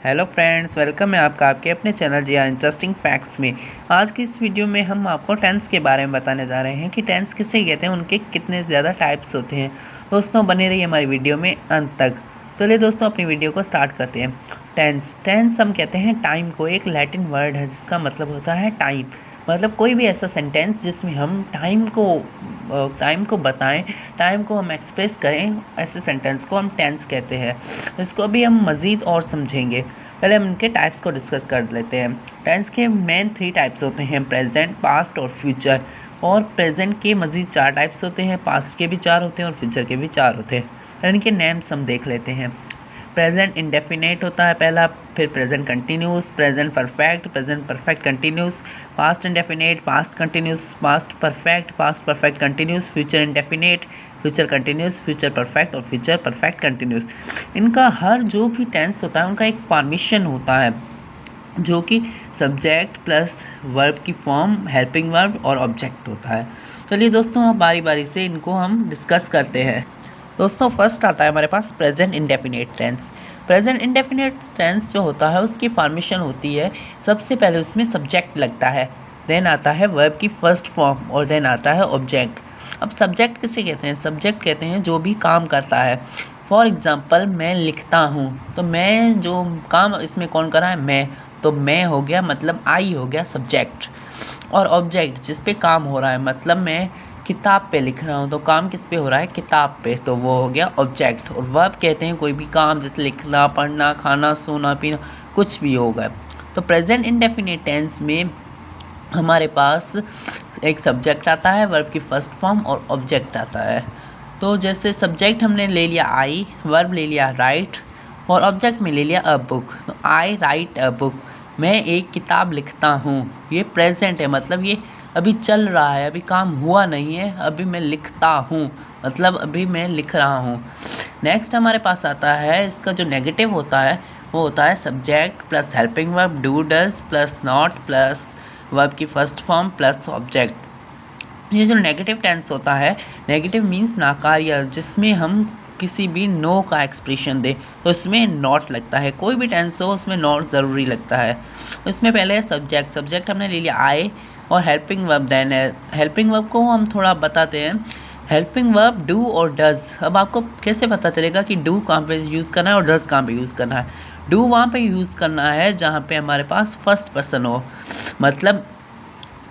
Hello friends, welcome है आपका आपके अपने चैनल जी इंटरेस्टिंग फैक्ट्स में। आज की इस वीडियो में हम आपको टेंस के बारे में बताने जा रहे हैं कि टेंस किसे कहते हैं, उनके कितने ज़्यादा टाइप्स होते हैं। दोस्तों बने रहिए हमारी वीडियो में अंत तक। चलिए दोस्तों अपनी वीडियो को स्टार्ट करते हैं। टेंस हम कहते हैं टाइम को। एक लैटिन वर्ड है जिसका मतलब होता है टाइम। मतलब कोई भी ऐसा सेंटेंस जिसमें हम टाइम को बताएं, टाइम को हम एक्सप्रेस करें, ऐसे सेंटेंस को हम टेंस कहते हैं। इसको अभी हम मज़ीद और समझेंगे। पहले हम इनके टाइप्स को डिस्कस कर लेते हैं। टेंस के मेन 3 टाइप्स होते हैं, प्रेजेंट, पास्ट और फ्यूचर। और प्रेजेंट के मज़ीद 4 टाइप्स होते हैं, पास्ट के भी 4 होते हैं और फ्यूचर के भी 4 होते हैं। इनके नेम्स हम देख लेते हैं। प्रेजेंट इंडेफिनेट होता है पहला, फिर present continuous, present perfect continuous, past indefinite, past continuous, past perfect continuous, future indefinite, future continuous, future perfect और फ्यूचर परफेक्ट कंटिन्यूस। इनका हर जो भी टेंस होता है उनका एक फॉर्मेशन होता है जो कि सब्जेक्ट प्लस वर्ब की फॉर्म, हेल्पिंग वर्ब और ऑब्जेक्ट होता है। चलिए दोस्तों अब बारी बारी से इनको हम डिस्कस करते हैं। दोस्तों फर्स्ट आता है हमारे पास present indefinite tense. Present indefinite tense जो होता है उसकी फॉर्मेशन होती है, सबसे पहले उसमें सब्जेक्ट लगता है, देन आता है वर्ब की फर्स्ट फॉर्म और देन आता है ऑब्जेक्ट। अब सब्जेक्ट किसे कहते हैं? सब्जेक्ट कहते हैं जो भी काम करता है। फॉर एग्ज़ाम्पल मैं लिखता हूँ, तो मैं जो काम इसमें कौन कर रहा है? मैं। तो मैं हो गया, मतलब आई हो गया सब्जेक्ट। और ऑब्जेक्ट जिस पे काम हो रहा है, मतलब मैं किताब पे लिख रहा हूँ तो काम किस पे हो रहा है? किताब पे, तो वो हो गया ऑब्जेक्ट। और वर्ब कहते हैं कोई भी काम, जैसे लिखना, पढ़ना, खाना, सोना, पीना, कुछ भी होगा। तो प्रेजेंट इंडेफिनिट टेंस में हमारे पास एक सब्जेक्ट आता है, वर्ब की फर्स्ट फॉर्म और ऑब्जेक्ट आता है। तो जैसे सब्जेक्ट हमने ले लिया आई, वर्ब ले लिया राइट और ऑब्जेक्ट में ले लिया अ बुक। तो आई राइट अ बुक, मैं एक किताब लिखता हूँ। ये प्रेजेंट है, मतलब ये अभी चल रहा है, अभी काम हुआ नहीं है, अभी मैं लिखता हूँ, मतलब अभी मैं लिख रहा हूँ। नेक्स्ट हमारे पास आता है, इसका जो नेगेटिव होता है वो होता है subject plus helping verb, do does plus not plus verb की फर्स्ट फॉर्म प्लस ऑब्जेक्ट। ये जो नेगेटिव टेंस होता है, नेगेटिव मीन्स नाकार्य, जिसमें हम किसी भी नो का एक्सप्रेशन दे तो इसमें नॉट लगता है। कोई भी टेंस हो उसमें नॉट ज़रूरी लगता है। इसमें पहले सब्जेक्ट हमने ले लिया आई और हेल्पिंग वर्ब देन है। हेल्पिंग वर्ब को हम थोड़ा बताते हैं। हेल्पिंग वर्ब डू और डज। अब आपको कैसे पता चलेगा कि डू कहाँ पे यूज़ करना है और डज कहाँ पे यूज़ करना है? डू वहाँ पे यूज़ करना है जहाँ पे हमारे पास फर्स्ट पर्सन हो, मतलब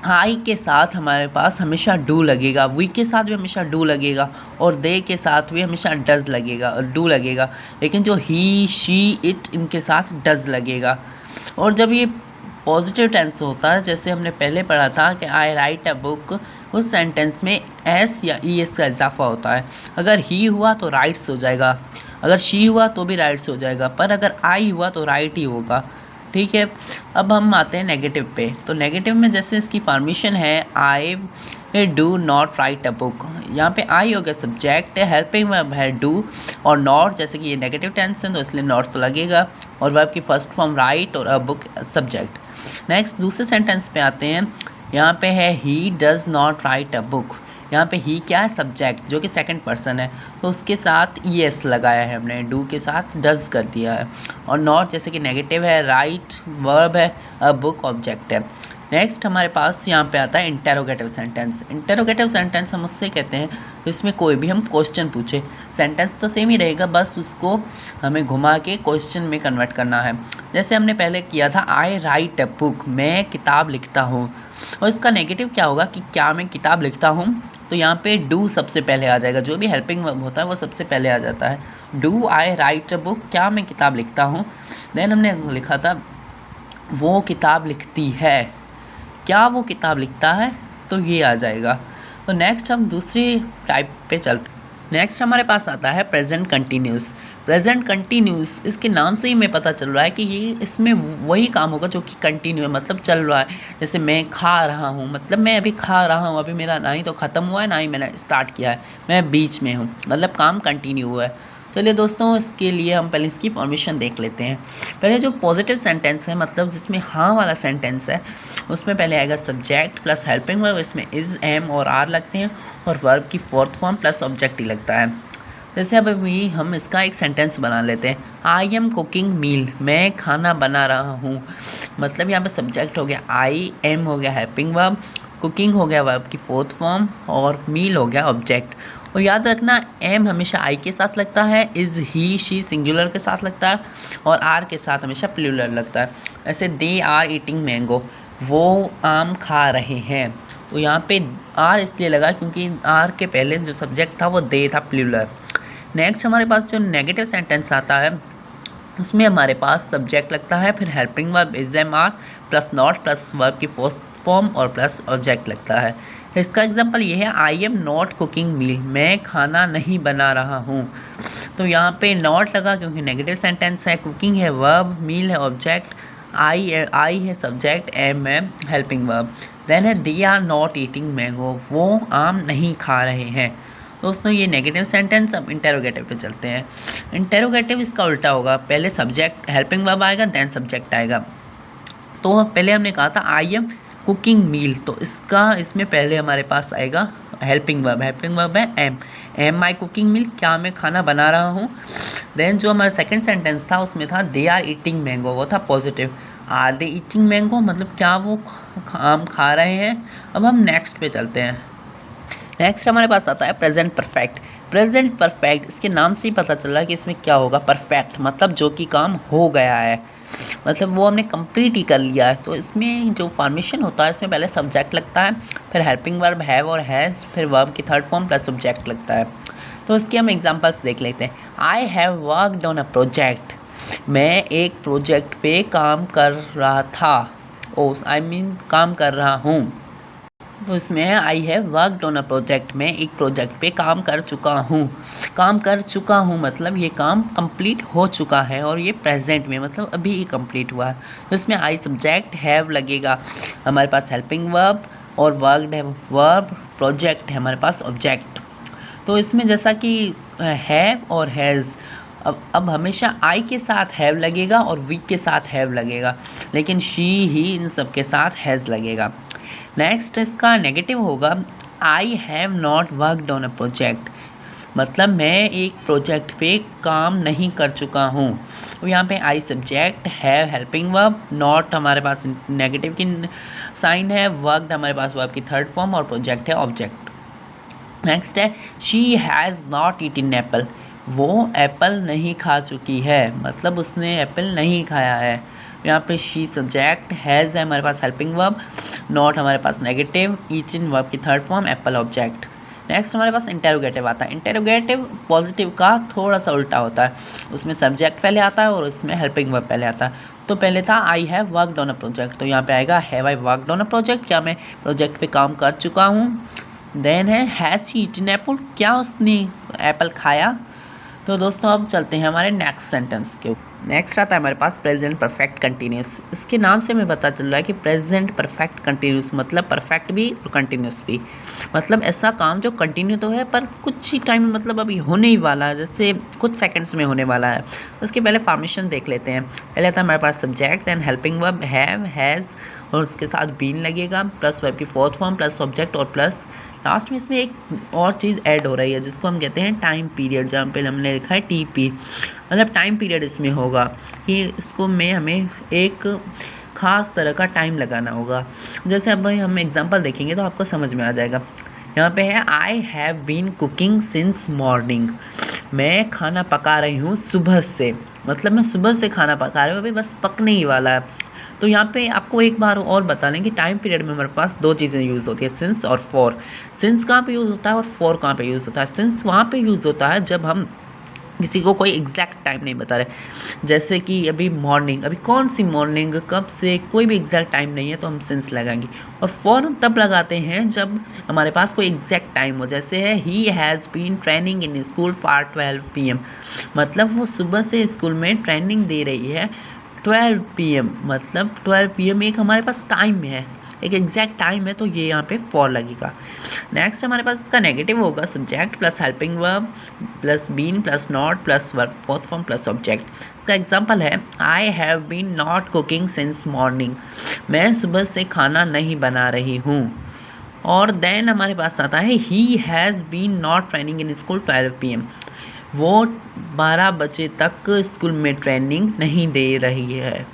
आई के साथ हमारे पास हमेशा डू लगेगा, वी के साथ भी हमेशा डू लगेगा और दे के साथ भी हमेशा डज लगेगा और डू लगेगा। लेकिन जो ही, शी, इट, इनके साथ डज लगेगा। और जब ये पॉजिटिव टेंस होता है, जैसे हमने पहले पढ़ा था कि आई राइट अ बुक, उस सेंटेंस में एस या ई एस का इजाफा होता है। अगर ही हुआ तो राइट्स हो जाएगा, अगर शी हुआ तो भी राइट्स हो जाएगा, पर अगर आई हुआ तो राइट ही होगा। ठीक है। अब हम आते हैं नेगेटिव पे। तो नेगेटिव में जैसे इसकी फॉर्मेशन है, I do not right a book. यहाँ पे आई हो गया सब्जेक्ट, हेल्पिंग वर्ब है डू और नॉट, जैसे कि ये नेगेटिव टेंस है तो इसलिए नॉट तो लगेगा, और वर्ब की फर्स्ट फॉर्म राइट और अ बुक सब्जेक्ट। नेक्स्ट दूसरे सेंटेंस पे आते हैं। यहाँ पे है he does not right a book. यहाँ पे ही क्या है? सब्जेक्ट, जो कि सेकंड पर्सन है, तो उसके साथ ई एस लगाया है हमने, डू के साथ डज कर दिया है। और नॉट जैसे कि नेगेटिव है, राइट वर्ब है, अ बुक ऑब्जेक्ट है। नेक्स्ट हमारे पास यहाँ पे आता है इंटेरोगेटिव सेंटेंस। इंटेरोगेटिव सेंटेंस हम उससे कहते हैं जिसमें कोई भी हम क्वेश्चन पूछे, सेंटेंस तो सेम ही रहेगा, बस उसको हमें घुमा के क्वेश्चन में कन्वर्ट करना है। जैसे हमने पहले किया था, आई राइट अ बुक, मैं किताब लिखता हूँ। और इसका नेगेटिव क्या होगा कि क्या मैं किताब लिखता हूँ? तो यहाँ पे डू सबसे पहले आ जाएगा, जो भी हेल्पिंग वर्ब होता है वो सबसे पहले आ जाता है। Do I right a book, क्या मैं किताब लिखता हूँ। देन हमने लिखा था वो किताब लिखती है, क्या वो किताब लिखता है, तो ये आ जाएगा। तो नेक्स्ट हम दूसरी टाइप पे चलते हैं। नेक्स्ट हमारे पास आता है प्रेजेंट कंटिन्यूस। प्रेजेंट कंटिन्यूस, इसके नाम से ही हमें पता चल रहा है कि ये इसमें वही काम होगा जो कि कंटिन्यू है, मतलब चल रहा है। जैसे मैं खा रहा हूँ, मतलब मैं अभी खा रहा हूँ, अभी मेरा ना ही तो ख़त्म हुआ है ना ही मैंने स्टार्ट किया है, मैं बीच में हूँ, मतलब काम कंटिन्यू हुआ है। चलिए दोस्तों इसके लिए हम पहले इसकी फॉर्मेशन देख लेते हैं। पहले जो पॉजिटिव सेंटेंस है, मतलब जिसमें हाँ वाला सेंटेंस है, उसमें पहले आएगा सब्जेक्ट प्लस हेल्पिंग वर्ब, इसमें इज़, एम और आर लगते हैं और वर्ब की फोर्थ फॉर्म प्लस ऑब्जेक्ट ही लगता है। जैसे अब अभी हम इसका एक सेंटेंस बना लेते हैं, आई एम कुकिंग मील, मैं खाना बना रहा हूँ। मतलब यहाँ पे सब्जेक्ट हो गया आई, एम हो गया हेल्पिंग वर्ब, कुकिंग हो गया वर्ब की फोर्थ फॉर्म, और मील हो गया ऑब्जेक्ट। और याद रखना एम हमेशा आई के साथ लगता है, इज़ ही शी सिंगुलर के साथ लगता है, और आर के साथ हमेशा प्लूरल लगता है। ऐसे दे आर ईटिंग मैंगो, वो आम खा रहे हैं। तो यहाँ पे आर इसलिए लगा क्योंकि आर के पहले जो सब्जेक्ट था वो दे था, प्लूरल। नेक्स्ट हमारे पास जो नेगेटिव सेंटेंस आता है उसमें हमारे पास सब्जेक्ट लगता है, फिर helping verb is am are plus not plus verb की फोर्थ फॉर्म और प्लस ऑब्जेक्ट लगता है। इसका एग्जांपल ये है, I am not cooking meal, मैं खाना नहीं बना रहा हूँ। तो यहाँ पे नॉट लगा क्योंकि नेगेटिव सेंटेंस है, कुकिंग है वर्ब, मील है ऑब्जेक्ट, आई है सब्जेक्ट, एम है हेल्पिंग वर्ब। देन है they are not eating mango, वो आम नहीं खा रहे हैं। दोस्तों ये नेगेटिव सेंटेंस। अब इंटेरोगेटिव पे चलते हैं। इंटेरोगेटिव इसका उल्टा होगा, पहले सब्जेक्ट हेल्पिंग वर्ब आएगा, देन सब्जेक्ट आएगा। तो पहले हमने कहा था आई एम कुकिंग मील, तो इसमें पहले हमारे पास आएगा हेल्पिंग वर्ब है एम माई कुकिंग मील, क्या मैं खाना बना रहा हूँ। देन जो हमारा सेकंड सेंटेंस था उसमें था दे आर ईटिंग मैंगो, वो था positive, are they eating mango मतलब क्या वो आम खा रहे हैं। अब हम नेक्स्ट पे चलते हैं। नेक्स्ट हमारे पास आता है प्रेजेंट परफेक्ट। प्रेजेंट परफेक्ट इसके नाम से ही पता चल रहा है कि इसमें क्या होगा, परफेक्ट मतलब जो कि काम हो गया है, मतलब वो हमने कंप्लीट ही कर लिया है। तो इसमें जो फॉर्मेशन होता है इसमें पहले सब्जेक्ट लगता है, फिर हेल्पिंग वर्ब हैव और हैज़, फिर वर्ब की थर्ड फॉर्म प्लस सब्जेक्ट लगता है। तो इसके हम एग्जांपल्स देख लेते हैं। I have worked on a project, मैं एक प्रोजेक्ट पे काम कर रहा था, काम कर रहा हूँ। तो इसमें है I have worked on a project, मैं एक प्रोजेक्ट पे काम कर चुका हूँ मतलब ये काम कंप्लीट हो चुका है, और ये प्रेजेंट में मतलब अभी ही कंप्लीट हुआ है। तो इसमें आई सब्जेक्ट, हैव लगेगा हमारे पास हेल्पिंग वर्ब, और वर्कड है वर्ब, प्रोजेक्ट है हमारे पास ऑब्जेक्ट। तो इसमें जैसा कि हैव और हैज़, अब हमेशा आई के साथ हैव लगेगा और वी के साथ हैव लगेगा, लेकिन शी ही इन सब के साथ हैज़ लगेगा। नेक्स्ट इसका नेगेटिव होगा, I have not worked on a project, मतलब मैं एक प्रोजेक्ट पे काम नहीं कर चुका हूँ। तो यहाँ पे I subject, have helping verb, not हमारे पास नेगेटिव की साइन है, वर्कड हमारे पास वर्ब की थर्ड फॉर्म, और प्रोजेक्ट है ऑब्जेक्ट। नेक्स्ट है she has not eaten apple, वो एप्पल नहीं खा चुकी है, मतलब उसने एप्पल नहीं खाया है। यहाँ पे शी सब्जेक्ट, हैज़ है हमारे पास हेल्पिंग वर्ब, नॉट हमारे पास नेगेटिव, ईटन वर्ब की third form, Apple object. Next हमारे पास इंटेरोगेटिव आता है। इंटेरोगेटिव पॉजिटिव का थोड़ा सा उल्टा होता है, उसमें सब्जेक्ट पहले आता है और उसमें हेल्पिंग वर्ब पहले आता है। तो पहले था I have worked on a project, तो यहाँ पे आएगा have I worked on a project, क्या मैं प्रोजेक्ट पे काम कर चुका हूँ। देन है हैज़ शी ईटन एप्पल, क्या उसने एप्पल खाया। तो दोस्तों अब चलते हैं हमारे नेक्स्ट सेंटेंस के ऊपर। नेक्स्ट आता है हमारे पास प्रेजेंट परफेक्ट कंटिन्यूस। इसके नाम से हमें पता चल रहा है कि प्रेजेंट परफेक्ट कंटिन्यूस मतलब परफेक्ट भी और कंटिन्यूस भी, मतलब ऐसा काम जो कंटिन्यू तो है पर कुछ ही टाइम में मतलब अभी होने ही वाला है, जैसे कुछ सेकंड्स में होने वाला है। उसके पहले फॉर्मेशन देख लेते हैं। पहले आता है हमारे पास subject, then helping verb have, has, और उसके साथ बीन लगेगा, प्लस वर्ब की फोर्थ फॉर्म, प्लस ऑब्जेक्ट, और प्लस लास्ट में इसमें एक और चीज़ ऐड हो रही है जिसको हम कहते हैं टाइम पीरियड, जहाँ पे हमने लिखा है टीपी, मतलब टाइम पीरियड इसमें होगा कि इसको में हमें एक ख़ास तरह का टाइम लगाना होगा। जैसे अब हम एग्जांपल देखेंगे तो आपको समझ में आ जाएगा। यहाँ पे है I have been cooking since morning, मैं खाना पका रही हूँ सुबह से, मतलब मैं सुबह से खाना पका रही हूँ, अभी बस पकने ही वाला है। तो यहाँ पे आपको एक बार और बता लें कि टाइम पीरियड में हमारे पास दो चीज़ें यूज़ होती है, सिंस और फॉर। सिंस कहाँ पे यूज़ होता है और फॉर कहाँ पे यूज़ होता है। सिंस वहाँ पे यूज़ होता है जब हम किसी को कोई एग्जैक्ट टाइम नहीं बता रहे, जैसे कि अभी मॉर्निंग, अभी कौन सी मॉर्निंग कब से कोई भी एग्जैक्ट टाइम नहीं है तो हम सिंस लगाएंगे। और फॉर हम तब लगाते हैं जब हमारे पास कोई एग्जैक्ट टाइम हो, जैसे है he has been training in school for 12 PM, मतलब वो सुबह से स्कूल में ट्रेनिंग दे रही है 12 PM, मतलब 12 PM एक हमारे पास टाइम है, एक एग्जैक्ट टाइम है, तो ये यहाँ पे फॉर लगेगा। नेक्स्ट हमारे पास इसका नेगेटिव होगा subject plus helping verb plus been plus not plus verb fourth form plus object. इसका एग्जांपल है I have been not cooking since morning, मैं सुबह से खाना नहीं बना रही हूँ। और देन हमारे पास आता है he has been not training in school 12 PM, वो 12 बजे तक स्कूल में ट्रेनिंग नहीं दे रही है।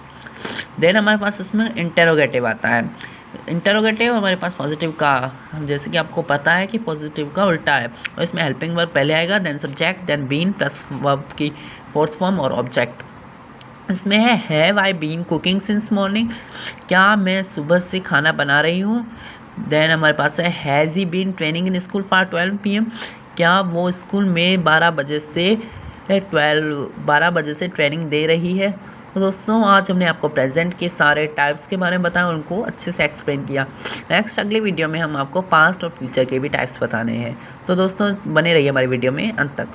देन हमारे पास इसमें इंटेरोगेटिव आता है। इंटेरोगेटिव हमारे पास पॉजिटिव का, जैसे कि आपको पता है कि पॉजिटिव का उल्टा है, और इसमें हेल्पिंग वर्ब पहले आएगा, then subject, then been plus verb की फोर्थ फॉर्म और ऑब्जेक्ट। इसमें है have I been cooking since morning, क्या मैं सुबह से खाना बना रही हूँ। देन हमारे पास है has he been training in school for 12 PM, क्या वो स्कूल में 12 बजे से ट्रेनिंग दे रही है। तो दोस्तों आज हमने आपको प्रेजेंट के सारे टाइप्स के बारे में बताया, उनको अच्छे से एक्सप्लेन किया। नेक्स्ट अगली वीडियो में हम आपको पास्ट और फ्यूचर के भी टाइप्स बताने हैं। तो दोस्तों बने रहिए हमारी वीडियो में अंत तक।